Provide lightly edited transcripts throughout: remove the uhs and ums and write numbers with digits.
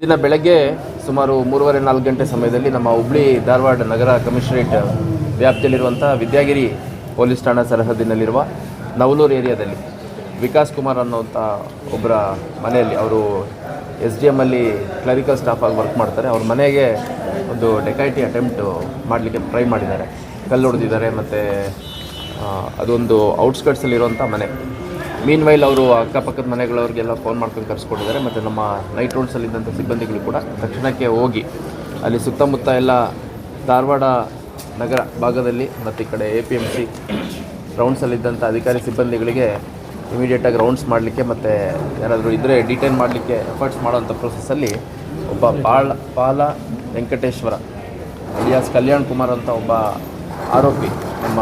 ದಿನ ಬೆಳಗ್ಗೆ ಸುಮಾರು 3:30-4 ಗಂಟೆ ಸಮಯದಲ್ಲಿ ನಮ್ಮ ಹುಬ್ಳಿ ಧಾರವಾಡ ನಗರ ಕಮಿಷನರೇಟ್ ವ್ಯಾಪ್ತಿಯಲ್ಲಿರುವಂಥ ವಿದ್ಯಾಗಿರಿ ಪೊಲೀಸ್ ಠಾಣಾ ಸರಹದ್ದಿನಲ್ಲಿರುವ ನವಲೂರು ಏರಿಯಾದಲ್ಲಿ ವಿಕಾಸ್ ಕುಮಾರ್ ಅನ್ನೋಂಥ ಒಬ್ಬರ ಮನೆಯಲ್ಲಿ ಅವರು SDM ಅಲ್ಲಿ ಕ್ಲರಿಕಲ್ ಸ್ಟಾಫ್ ಆಗಿ ವರ್ಕ್ ಮಾಡ್ತಾರೆ. ಅವ್ರ ಮನೆಗೆ ಒಂದು ಡೆಕೈಟಿ ಅಟೆಂಪ್ಟ್ ಮಾಡಲಿಕ್ಕೆ ಟ್ರೈ ಮಾಡಿದ್ದಾರೆ, ಕಲ್ಲು ಹೊಡೆದಿದ್ದಾರೆ. ಮತ್ತು ಅದೊಂದು ಔಟ್ಸ್ಕಟ್ಸಲ್ಲಿರುವಂಥ ಮನೆ. ಮೀನ್ ವೈಲ್ ಅವರು ಅಕ್ಕಪಕ್ಕದ ಮನೆಗಳವ್ರಿಗೆಲ್ಲ ಫೋನ್ ಮಾಡ್ಕೊಂಡು ಕರೆಸ್ಕೊಟ್ಟಿದ್ದಾರೆ. ಮತ್ತು ನಮ್ಮ ನೈಟ್ ರೌಂಡ್ಸಲ್ಲಿದ್ದಂಥ ಸಿಬ್ಬಂದಿಗಳು ಕೂಡ ತಕ್ಷಣಕ್ಕೆ ಹೋಗಿ ಅಲ್ಲಿ ಸುತ್ತಮುತ್ತ ಎಲ್ಲ ಧಾರವಾಡ ನಗರ ಭಾಗದಲ್ಲಿ ಮತ್ತು ಈ ಕಡೆ APMC ರೌಂಡ್ಸಲ್ಲಿದ್ದಂಥ ಅಧಿಕಾರಿ ಸಿಬ್ಬಂದಿಗಳಿಗೆ ಇಮಿಡಿಯೇಟಾಗಿ ರೌಂಡ್ಸ್ ಮಾಡಲಿಕ್ಕೆ ಮತ್ತು ಯಾರಾದರೂ ಇದ್ದರೆ ಡಿಟೈನ್ ಮಾಡಲಿಕ್ಕೆ ಎಫರ್ಟ್ಸ್ ಮಾಡೋವಂಥ ಪ್ರೊಸೆಸ್ಸಲ್ಲಿ ಒಬ್ಬ ಪಾಲ ವೆಂಕಟೇಶ್ವರ ಅಲಿಯಾಸ್ ಕಲ್ಯಾಣ್ ಕುಮಾರ್ ಅಂತ ಒಬ್ಬ ಆರೋಪಿ ನಮ್ಮ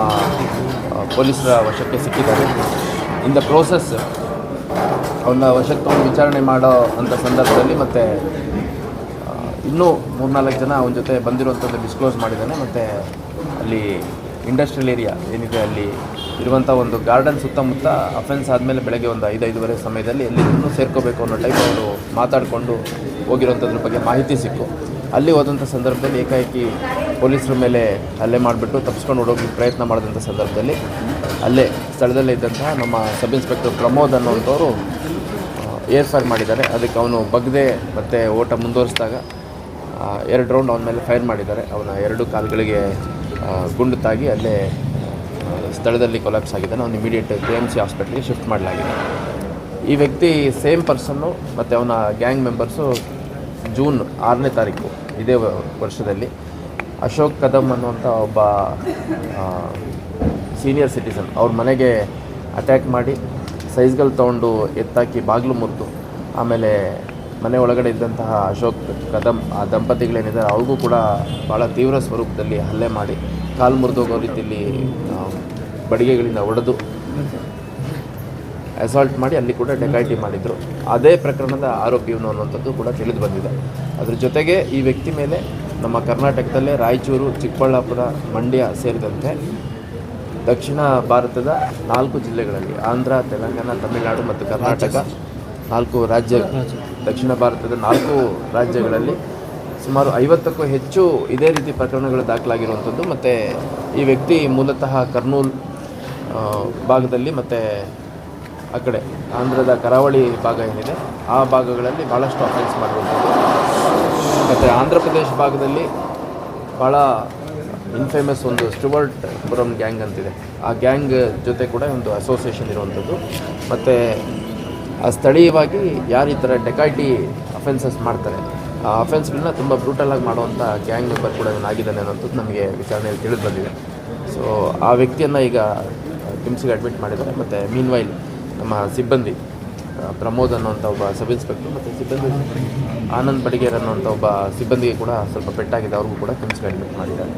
ಪೊಲೀಸರ ವಶಕ್ಕೆ ಸಿಕ್ಕಿದ್ದಾರೆ. ಇನ್ ದ ಪ್ರೋಸೆಸ್ ಅವನ್ನ ವಶಕ್ಕೆ ತಗೊಂಡು ವಿಚಾರಣೆ ಮಾಡೋ ಅಂಥ ಸಂದರ್ಭದಲ್ಲಿ ಮತ್ತು ಇನ್ನೂ 3-4 ಜನ ಅವನ ಜೊತೆ ಬಂದಿರುವಂಥದ್ದು ಡಿಸ್ಕ್ಲೋಸ್ ಮಾಡಿದ್ದಾನೆ. ಮತ್ತು ಅಲ್ಲಿ ಇಂಡಸ್ಟ್ರಿಯಲ್ ಏರಿಯಾ ಏನಿದೆ ಅಲ್ಲಿ ಇರುವಂಥ ಒಂದು ಗಾರ್ಡನ್ ಸುತ್ತಮುತ್ತ ಅಫೆನ್ಸ್ ಆದಮೇಲೆ ಬೆಳಗ್ಗೆ ಒಂದು 5-5:30 ಸಮಯದಲ್ಲಿ ಎಲ್ಲಿಂದೂ ಸೇರ್ಕೋಬೇಕು ಅನ್ನೋ ಟೈಪ್ ಅವರು ಮಾತಾಡಿಕೊಂಡು ಹೋಗಿರೋಂಥದ್ರ ಬಗ್ಗೆ ಮಾಹಿತಿ ಸಿಕ್ಕು. ಅಲ್ಲಿ ಹೋದಂಥ ಸಂದರ್ಭದಲ್ಲಿ ಏಕಾಏಕಿ ಪೊಲೀಸರ ಮೇಲೆ ಹಲ್ಲೆ ಮಾಡಿಬಿಟ್ಟು ತಪ್ಪಿಸ್ಕೊಂಡು ಓಡೋಗ್ಲಿಕ್ಕೆ ಪ್ರಯತ್ನ ಮಾಡಿದಂಥ ಸಂದರ್ಭದಲ್ಲಿ ಅಲ್ಲೇ ಸ್ಥಳದಲ್ಲೇ ಇದ್ದಂತಹ ನಮ್ಮ ಸಬ್ ಇನ್ಸ್ಪೆಕ್ಟರ್ ಪ್ರಮೋದ್ ಅನ್ನೋಂಥವ್ರು ಏರ್ ಫೈರ್ ಮಾಡಿದ್ದಾರೆ. ಅದಕ್ಕೆ ಅವನು ಬಗ್ದೆ ಮತ್ತು ಓಟ ಮುಂದುವರಿಸಿದಾಗ 2 ರೌಂಡ್ ಅವನ ಮೇಲೆ ಫೈರ್ ಮಾಡಿದ್ದಾರೆ. ಅವನ 2 ಕಾಲುಗಳಿಗೆ ಗುಂಡು ತಾಗಿ ಅಲ್ಲೇ ಸ್ಥಳದಲ್ಲಿ ಕೊಲಾಪ್ಸ್ ಆಗಿದ್ದಾನೆ. ಅವನು ಇಮಿಡಿಯೇಟ್ KMC ಹಾಸ್ಪಿಟ್ಲಿಗೆ ಶಿಫ್ಟ್ ಮಾಡಲಾಗಿದೆ. ಈ ವ್ಯಕ್ತಿ ಸೇಮ್ ಪರ್ಸನ್ನು ಮತ್ತು ಅವನ ಗ್ಯಾಂಗ್ ಮೆಂಬರ್ಸು ಜೂನ್ 6ನೇ ತಾರೀಕು ಇದೇ ವರ್ಷದಲ್ಲಿ ಅಶೋಕ್ ಕದಮ್ ಅನ್ನುವಂಥ ಒಬ್ಬ ಸೀನಿಯರ್ ಸಿಟಿಸನ್ ಅವ್ರ ಮನೆಗೆ ಅಟ್ಯಾಕ್ ಮಾಡಿ ಸೈಜ್ಗಳು ತೊಗೊಂಡು ಎತ್ತಾಕಿ ಬಾಗಿಲು ಮುರಿದು ಆಮೇಲೆ ಮನೆ ಒಳಗಡೆ ಇದ್ದಂತಹ ಅಶೋಕ್ ಕದಮ್ ಆ ದಂಪತಿಗಳೇನಿದ್ದಾರೆ ಅವ್ರಿಗೂ ಕೂಡ ಭಾಳ ತೀವ್ರ ಸ್ವರೂಪದಲ್ಲಿ ಹಲ್ಲೆ ಮಾಡಿ ಕಾಲು ಮುರಿದೋಗೋ ರೀತಿಯಲ್ಲಿ ಬಡಿಗೆಗಳಿಂದ ಹೊಡೆದು ಅಸಾಲ್ಟ್ ಮಾಡಿ ಅಲ್ಲಿ ಕೂಡ ಡೆಕೈಟಿ ಮಾಡಿದರು. ಅದೇ ಪ್ರಕರಣದ ಆರೋಪಿಯವನು ಅನ್ನುವಂಥದ್ದು ಕೂಡ ತಿಳಿದು ಬಂದಿದೆ. ಅದ್ರ ಜೊತೆಗೆ ಈ ವ್ಯಕ್ತಿ ಮೇಲೆ ನಮ್ಮ ಕರ್ನಾಟಕದಲ್ಲೇ ರಾಯಚೂರು, ಚಿಕ್ಕಬಳ್ಳಾಪುರ, ಮಂಡ್ಯ ಸೇರಿದಂತೆ ದಕ್ಷಿಣ ಭಾರತದ 4 ಜಿಲ್ಲೆಗಳಲ್ಲಿ ಆಂಧ್ರ, ತೆಲಂಗಾಣ, ತಮಿಳುನಾಡು ಮತ್ತು ಕರ್ನಾಟಕ 4 ರಾಜ್ಯ ದಕ್ಷಿಣ ಭಾರತದ 4 ರಾಜ್ಯಗಳಲ್ಲಿ ಸುಮಾರು 50ಕ್ಕೂ ಹೆಚ್ಚು ಇದೇ ರೀತಿ ಪ್ರಕರಣಗಳು ದಾಖಲಾಗಿರುವಂಥದ್ದು. ಮತ್ತು ಈ ವ್ಯಕ್ತಿ ಮೂಲತಃ ಕರ್ನೂಲ್ ಭಾಗದಲ್ಲಿ ಮತ್ತು ಆ ಕಡೆ ಆಂಧ್ರದ ಕರಾವಳಿ ಭಾಗ ಏನಿದೆ ಆ ಭಾಗಗಳಲ್ಲಿ ಭಾಳಷ್ಟು ಅಫೆನ್ಸ್ ಮಾಡಿರುವಂಥದ್ದು. ಮತ್ತು ಆಂಧ್ರ ಪ್ರದೇಶ ಭಾಗದಲ್ಲಿ ಭಾಳ ಇನ್ಫೇಮಸ್ ಒಂದು ಸ್ಟುವರ್ಟ್ ಪುರಂ ಗ್ಯಾಂಗ್ ಅಂತಿದೆ. ಆ ಗ್ಯಾಂಗ್ ಜೊತೆ ಕೂಡ ಒಂದು ಅಸೋಸಿಯೇಷನ್ ಇರುವಂಥದ್ದು. ಮತ್ತು ಆ ಸ್ಥಳೀಯವಾಗಿ ಯಾರು ಈ ಥರ ಡೆಕೈಟಿ ಅಫೆನ್ಸಸ್ ಮಾಡ್ತಾರೆ ಆ ಅಫೆನ್ಸ್ಗಳನ್ನ ತುಂಬ ಬ್ರೂಟಲಾಗಿ ಮಾಡುವಂಥ ಗ್ಯಾಂಗ್ ಮೆಂಬರ್ ಕೂಡ ಆಗಿದ್ದಾನೆ ಅನ್ನೋಂಥದ್ದು ನಮಗೆ ವಿಚಾರಣೆಯಲ್ಲಿ ತಿಳಿದು ಬಂದಿದೆ. ಸೊ ಆ ವ್ಯಕ್ತಿಯನ್ನು ಈಗ KIMSಗೆ ಅಡ್ಮಿಟ್ ಮಾಡಿದ್ದಾರೆ. ಮತ್ತು ಮೀನ್ ವೈಲ್ ನಮ್ಮ ಸಿಬ್ಬಂದಿ ಪ್ರಮೋದ್ ಅನ್ನೋಂಥ ಒಬ್ಬ ಸಬ್ ಇನ್ಸ್ಪೆಕ್ಟರ್ ಮತ್ತು ಸಿಬ್ಬಂದಿ ಆನಂದ್ ಬಡಿಗೇರ್ ಅನ್ನೋಂಥ ಒಬ್ಬ ಸಿಬ್ಬಂದಿಗೆ ಕೂಡ ಸ್ವಲ್ಪ ಪೆಟ್ಟಾಗಿದೆ. ಅವ್ರಿಗೂ ಕೂಡ KIMSಗೆ ಅಡ್ಮಿಟ್ ಮಾಡಿದ್ದಾರೆ.